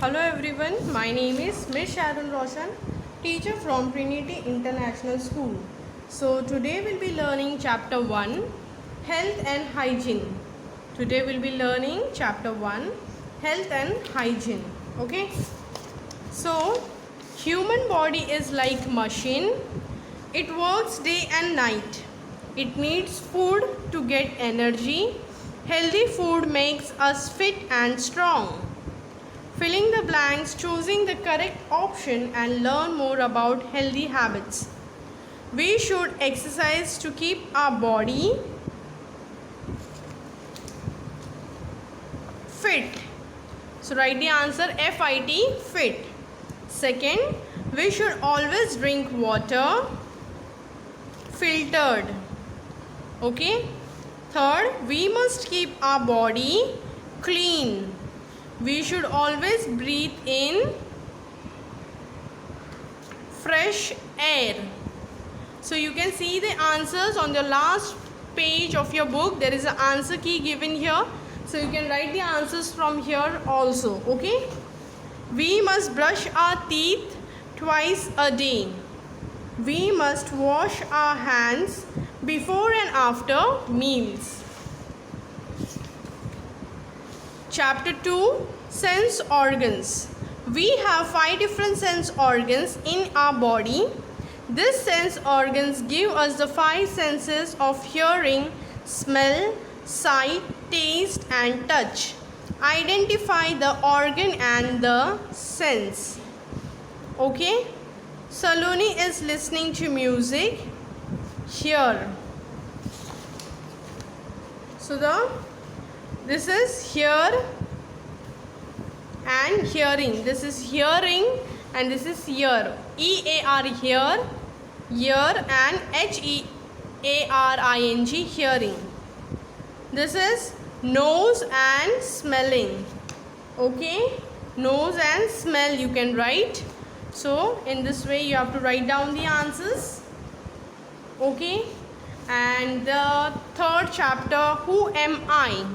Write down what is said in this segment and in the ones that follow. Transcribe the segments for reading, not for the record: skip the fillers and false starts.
Hello everyone, my name is Miss Sharon Roshan, teacher from Trinity International School. So today we'll be learning chapter 1, Health and Hygiene. Today we'll be learning chapter 1, Health and Hygiene. Okay. So human body is like machine. It works day and night. It needs food to get energy. Healthy food makes us fit and strong. Filling the blanks, choosing the correct option and learn more about healthy habits. We should exercise to keep our body fit. So write the answer FIT, fit. Second, we should always drink water filtered. Okay. Third, we must keep our body clean. We should always breathe in fresh air. So you can see the answers on the last page of your book. There is an answer key given here. So you can write the answers from here also. Okay. We must brush our teeth twice a day. We must wash our hands before and after meals. Chapter 2, Sense Organs. We have 5 different sense organs in our body. These sense organs give us the 5 senses of hearing, smell, sight, taste and touch. Identify the organ and the sense. Okay. Saloni is listening to music here. So this is hear and hearing. This is hearing and this is ear. E-A-R hear, ear and H-E-A-R-I-N-G hearing. This is nose and smelling. Okay, nose and smell you can write. So in this way you have to write down the answers. Okay, and the third chapter, Who Am I?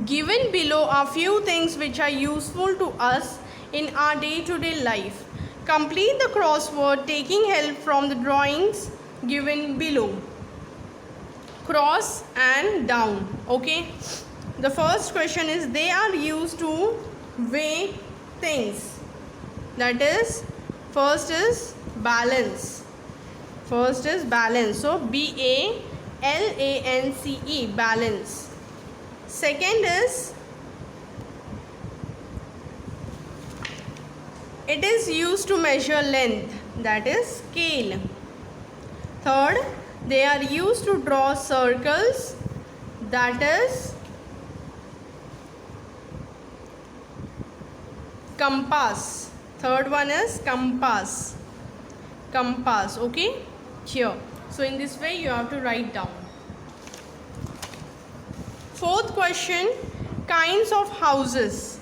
Given below are few things which are useful to us in our day-to-day life. Complete the crossword taking help from the drawings given below. Cross and down. Okay. The first question is, they are used to weigh things. That is, first is balance. First is balance. So B-A-L-A-N-C-E, balance. Second is, it is used to measure length. That is scale. Third, they are used to draw circles. That is compass. Third one is compass. Compass. Okay. Here. So in this way you have to write down. Fourth question, kinds of houses.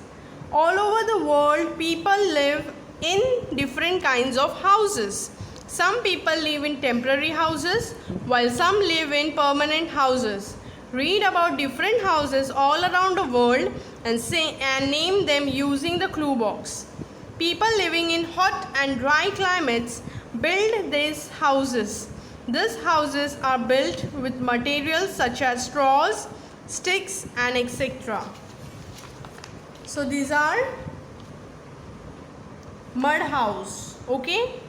All over the world people live in different kinds of houses. Some people live in temporary houses while some live in permanent houses. Read about different houses all around the world and name them using the clue box. People living in hot and dry climates build these houses. These houses are built with materials such as straws, sticks and etc. So these are mud house. Okay.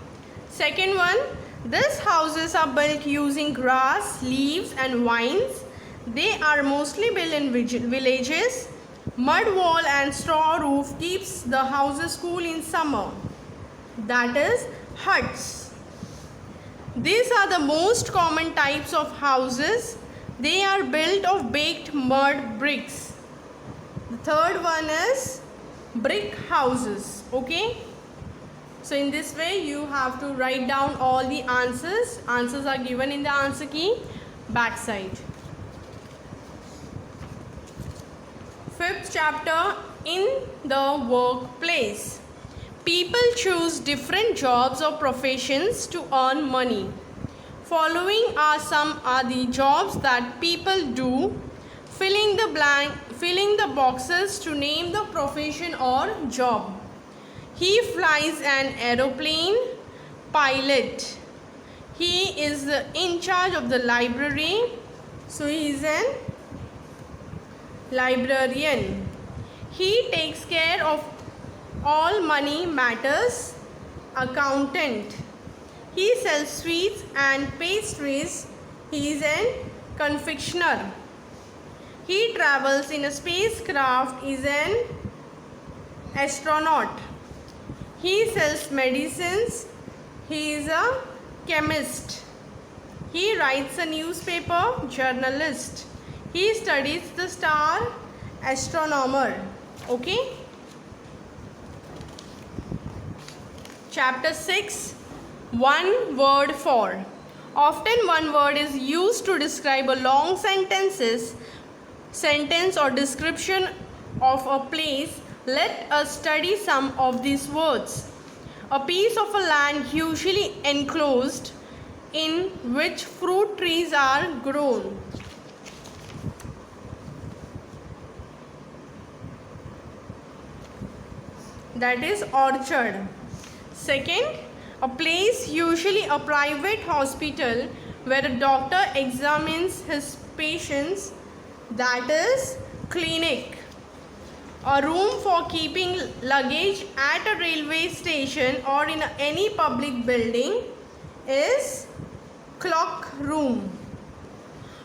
Second one, these houses are built using grass, leaves and vines. They are mostly built in villages. Mud wall and straw roof keeps the houses cool in summer. That is huts. These are the most common types of houses. They are built of baked mud bricks. The third one is brick houses. Okay. So in this way you have to write down all the answers. Answers are given in the answer key backside. Fifth chapter, in the workplace. People choose different jobs or professions to earn money. Following are the jobs that people do. filling the boxes to name the profession or job. He flies an aeroplane. Pilot. He is in charge of the library. So he is an librarian. He takes care of all money matters. Accountant. He sells sweets and pastries. He is an confectioner. He travels in a spacecraft. Is an astronaut. He sells medicines. He is a chemist. He writes a newspaper. Journalist. He studies the star. Astronomer. Okay. Chapter 6. One word for. Often one word is used to describe a long sentence or description of a place. Let us study some of these words. A piece of a land usually enclosed in which fruit trees are grown. That is orchard. Second, a place, usually a private hospital, where a doctor examines his patients. That is clinic. A room for keeping luggage at a railway station or in any public building is clock room.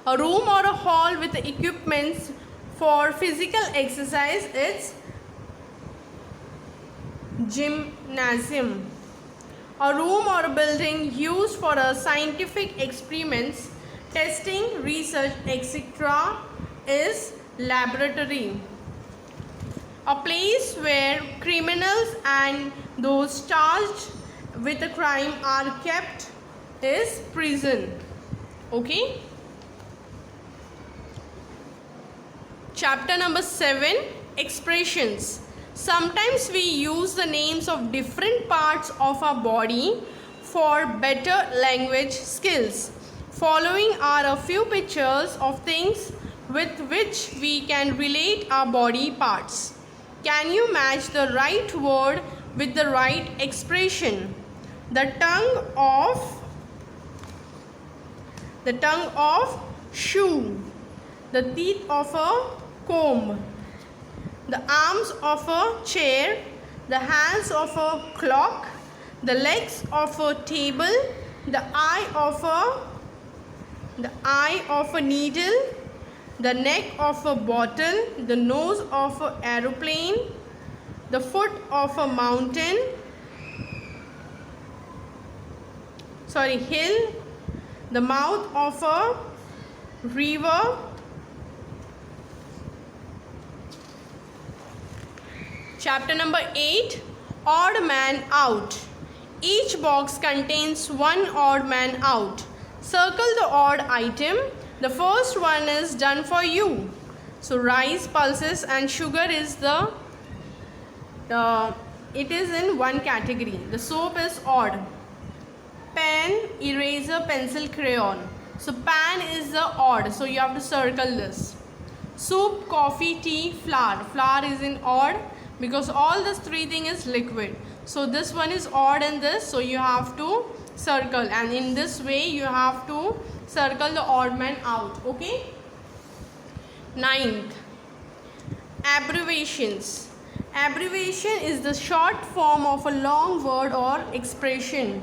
A room or a hall with equipments for physical exercise is gymnasium. A room or a building used for a scientific experiments, testing, research, etc. is laboratory. A place where criminals and those charged with a crime are kept is prison. Okay. Chapter number 7. Expressions. Sometimes we use the names of different parts of our body for better language skills. Following are a few pictures of things with which we can relate our body parts. Can you match the right word with the right expression? The tongue of shoe. The teeth of a comb. The arms of a chair. The hands of a clock. The legs of a table. The eye of a needle. The neck of a bottle, the nose of an aeroplane, the foot of a mountain, hill, the mouth of a river. Chapter number 8. Odd man out. Each box contains one odd man out. Circle the odd item. The first one is done for you. So rice, pulses and sugar is it is in one category. The soap is odd. Pen, eraser, pencil, crayon. So pan is the odd. So you have to circle this. Soup, coffee, tea, flour. Flour is in odd because all these three things is liquid. So this one is odd and this. So you have to circle, and in this way you have to circle the odd man out. Okay. 9th, abbreviations. Abbreviation is the short form of a long word or expression.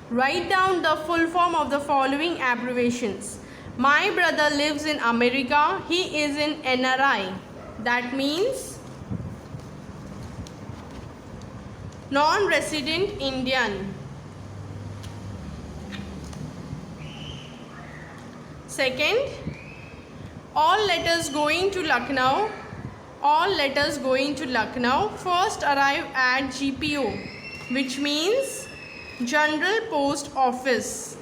Write down the full form of the following abbreviations. My brother lives in America. He is in NRI. That means non-resident Indian. Second, all letters going to Lucknow. All letters going to Lucknow first arrive at GPO, which means General Post Office.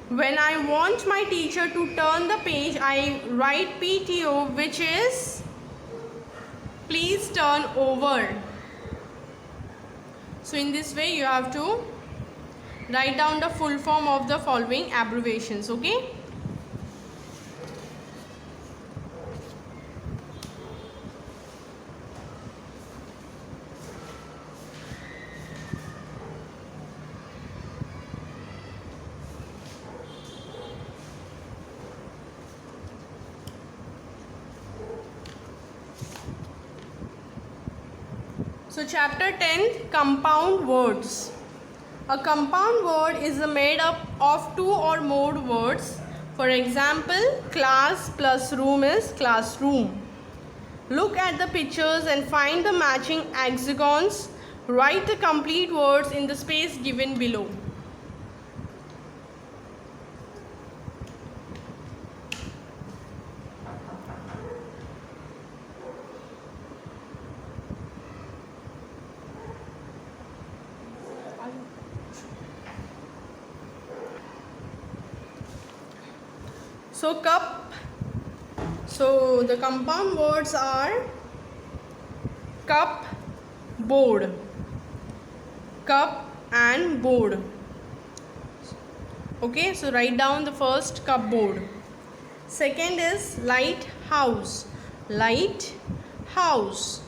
When I want my teacher to turn the page, I write PTO, which is please turn over. So in this way you have to Write down the full form of the following abbreviations. Okay. So chapter 10, compound words. A compound word is made up of two or more words. For example, class plus room is classroom. Look at the pictures and find the matching hexagons. Write the complete words in the space given below. So cup, so the compound words are cup, board, cup and board. Okay, so write down the first cupboard. Second is light house, light house.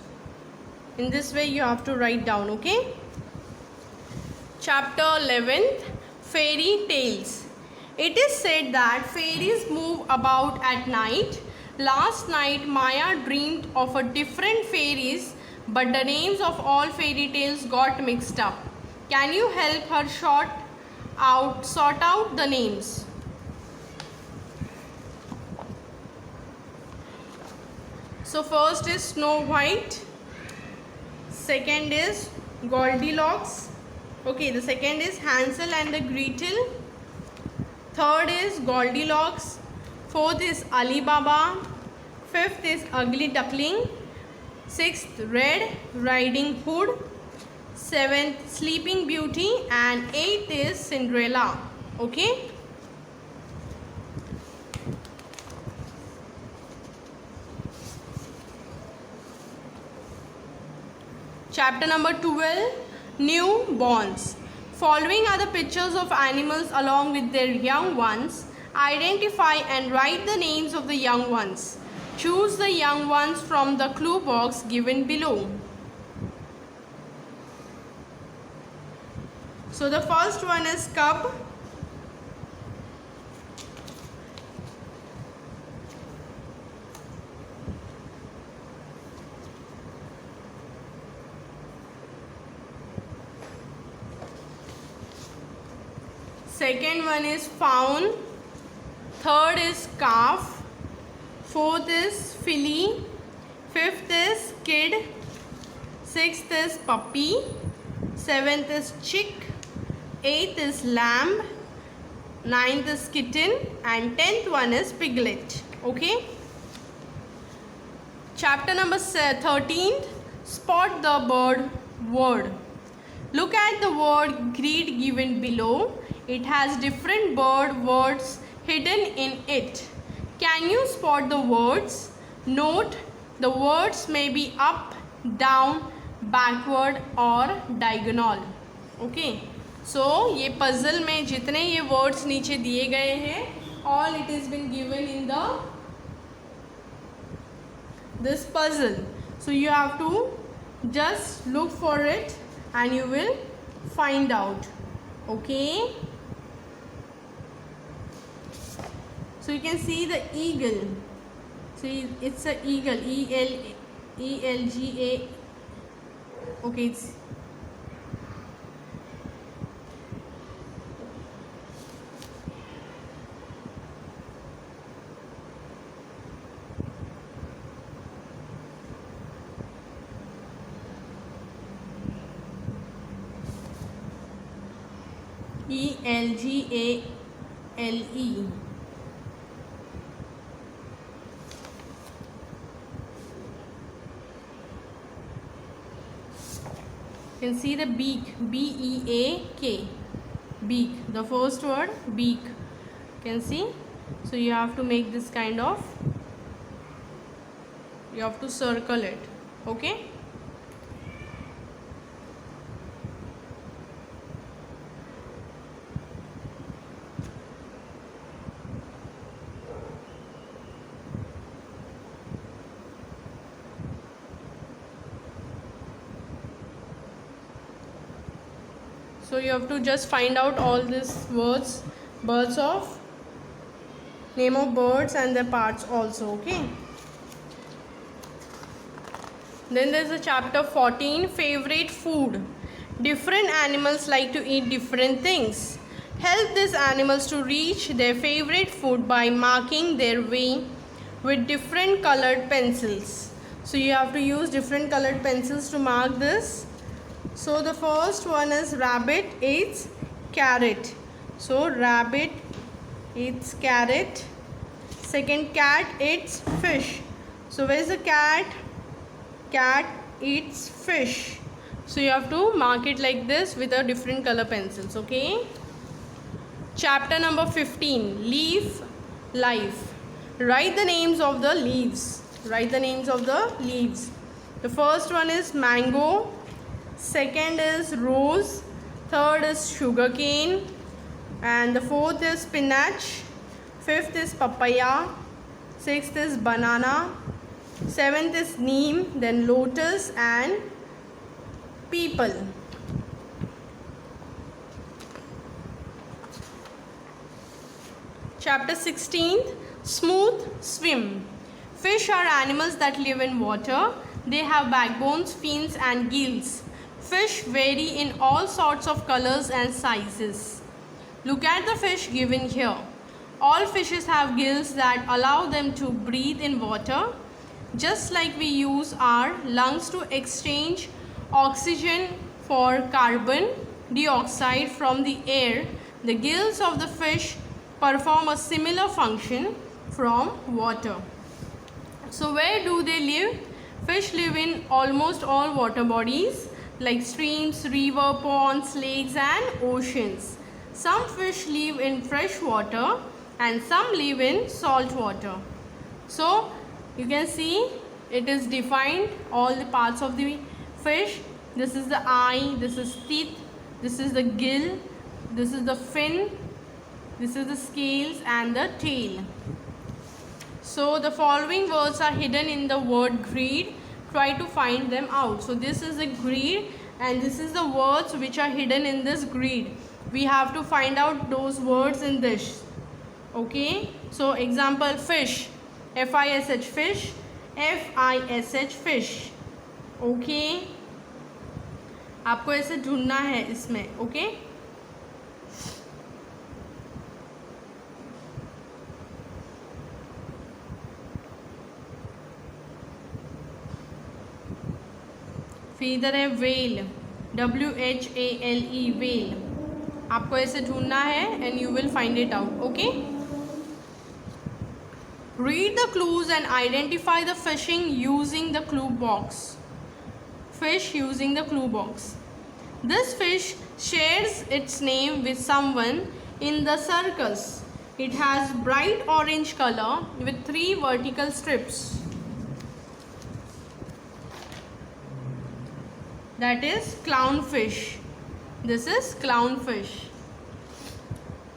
In this way you have to write down. Okay. Chapter 11, fairy tales. It is said that fairies move about at night. Last night Maya dreamed of a different fairies, but the names of all fairy tales got mixed up. Can you help her sort out the names? So first is Snow White. Second is Goldilocks. Okay, the second is Hansel and the Gretel. Third is Goldilocks. Fourth is Ali Baba. Fifth is Ugly Duckling. Sixth, Red Riding Hood. Seventh, Sleeping Beauty. And eighth is Cinderella. Okay. Chapter number 12, Newborns. Following are the pictures of animals along with their young ones. Identify and write the names of the young ones. Choose the young ones from the clue box given below. So the first one is cub. Second one is fawn. Third is calf. Fourth is filly. Fifth is kid. Sixth is puppy. Seventh is chick. Eighth is lamb. Ninth is kitten. And 10th one is piglet. Okay. Chapter number 13, spot the bird word. Look at the word grid given below. It has different bird words hidden in it. Can you spot the words? Note, the words may be up, down, backward or diagonal. Okay. So, ये puzzle में जितने ये words नीचे दिए गए हैं, all it has been given in this puzzle. So, you have to just look for it and you will find out. Okay. So you can see the eagle. So it's a eagle. E-L-G-A. Okay, it's E-L-G-A-L-E. You can see the beak, B-E-A-K, beak, the first word beak, you can see. So you have to make this kind of, you have to circle it. Okay. So you have to just find out all these words, birds of, name of birds and their parts also, okay. Then there is a chapter 14, favorite food. Different animals like to eat different things. Help these animals to reach their favorite food by marking their way with different colored pencils. So you have to use different colored pencils to mark this. So the first one is rabbit eats carrot. So rabbit eats carrot. Second, cat eats fish. So where is the cat? Cat eats fish. So you have to mark it like this with a different color pencils, okay. Chapter number 15, leaf life. Write the names of the leaves. Write the names of the leaves. The first one is mango. Second is rose. Third is sugarcane. And the fourth is spinach. Fifth is papaya. Sixth is banana. Seventh is neem. Then lotus and people. Chapter 16, smooth swim. Fish are animals that live in water. They have backbones, fins and gills. Fish vary in all sorts of colors and sizes. Look at the fish given here. All fishes have gills that allow them to breathe in water. Just like we use our lungs to exchange oxygen for carbon dioxide from the air, the gills of the fish perform a similar function from water. So where do they live? Fish live in almost all water bodies like streams, river, ponds, lakes and oceans. Some fish live in fresh water and some live in salt water. So you can see it is defined all the parts of the fish. This is the eye, this is teeth, this is the gill, this is the fin, this is the scales and the tail. So the following words are hidden in the word greed. Try to find them out. So this is the greed and this is the words which are hidden in this greed. We have to find out those words in this. Okay. So example, fish. F-I-S-H, fish. F-I-S-H, fish. Okay. आपको ऐसे ढूंढना है इसमें. Okay. फिर इधर है whale, W-H-A-L-E, whale. आपको ऐसे ढूंढना है and you will find it out. Okay. Read the clues and identify the fishing using the clue box. Fish using the clue box. This fish shares its name with someone in the circus. It has bright orange color with 3 vertical strips. That is clownfish. This is clownfish.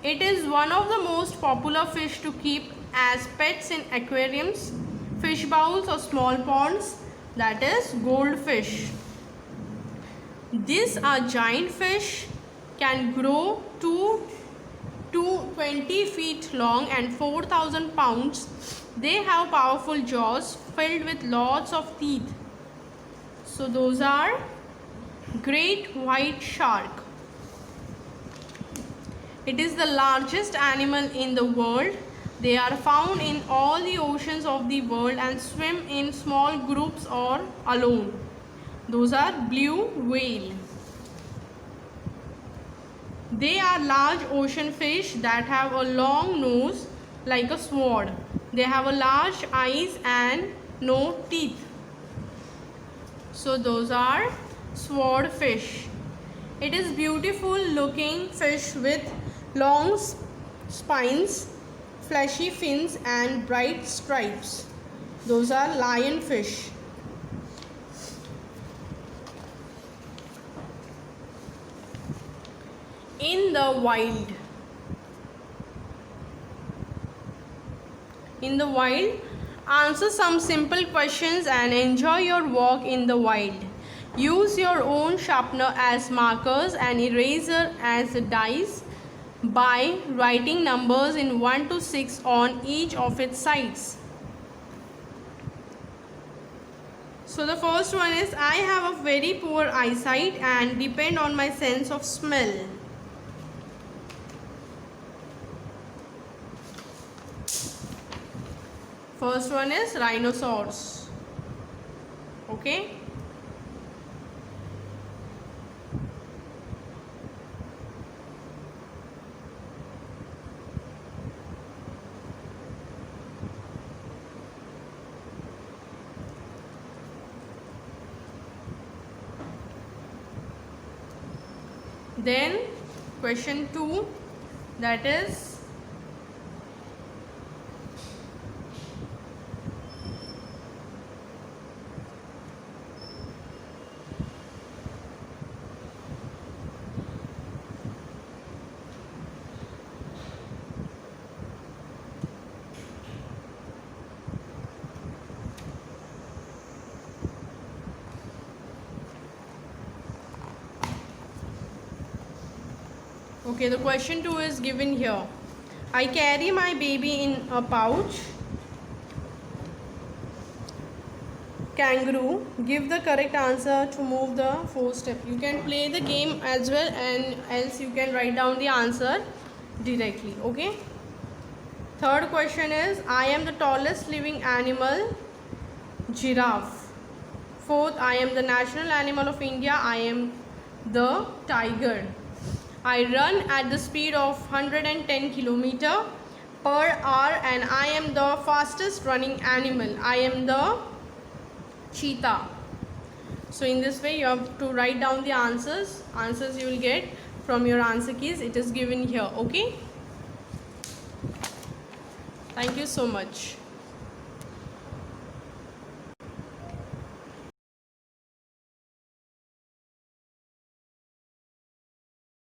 It is one of the most popular fish to keep as pets in aquariums, fish bowls or small ponds. That is goldfish. These are giant fish, can grow to 20 feet long and 4,000 pounds. They have powerful jaws filled with lots of teeth. So those are great white shark. It is the largest animal in the world. They are found in all the oceans of the world and swim in small groups or alone. Those are blue whale. They are large ocean fish that have a long nose like a sword. They have a large eyes and no teeth. So those are sword fish. It is beautiful looking fish with long spines, fleshy fins and bright stripes. Those are lionfish. In the wild. In the wild, answer some simple questions and enjoy your walk in the wild. Use your own sharpener as markers and eraser as dice by writing numbers in 1 to 6 on each of its sides. So the first one is, I have a very poor eyesight and depend on my sense of smell. First one is rhinoceros. Okay. Then question 2, that is okay, the question 2 is given here. I carry my baby in a pouch. Kangaroo. Give the correct answer to move the 4 step. You can play the game as well, and else you can write down the answer directly. Okay. Third question is, I am the tallest living animal. Giraffe. Fourth, I am the national animal of India. I am the tiger. I run at the speed of 110 km per hour and I am the fastest running animal. I am the cheetah. So in this way you have to write down the answers. Answers you will get from your answer keys. It is given here. Okay. Thank you so much.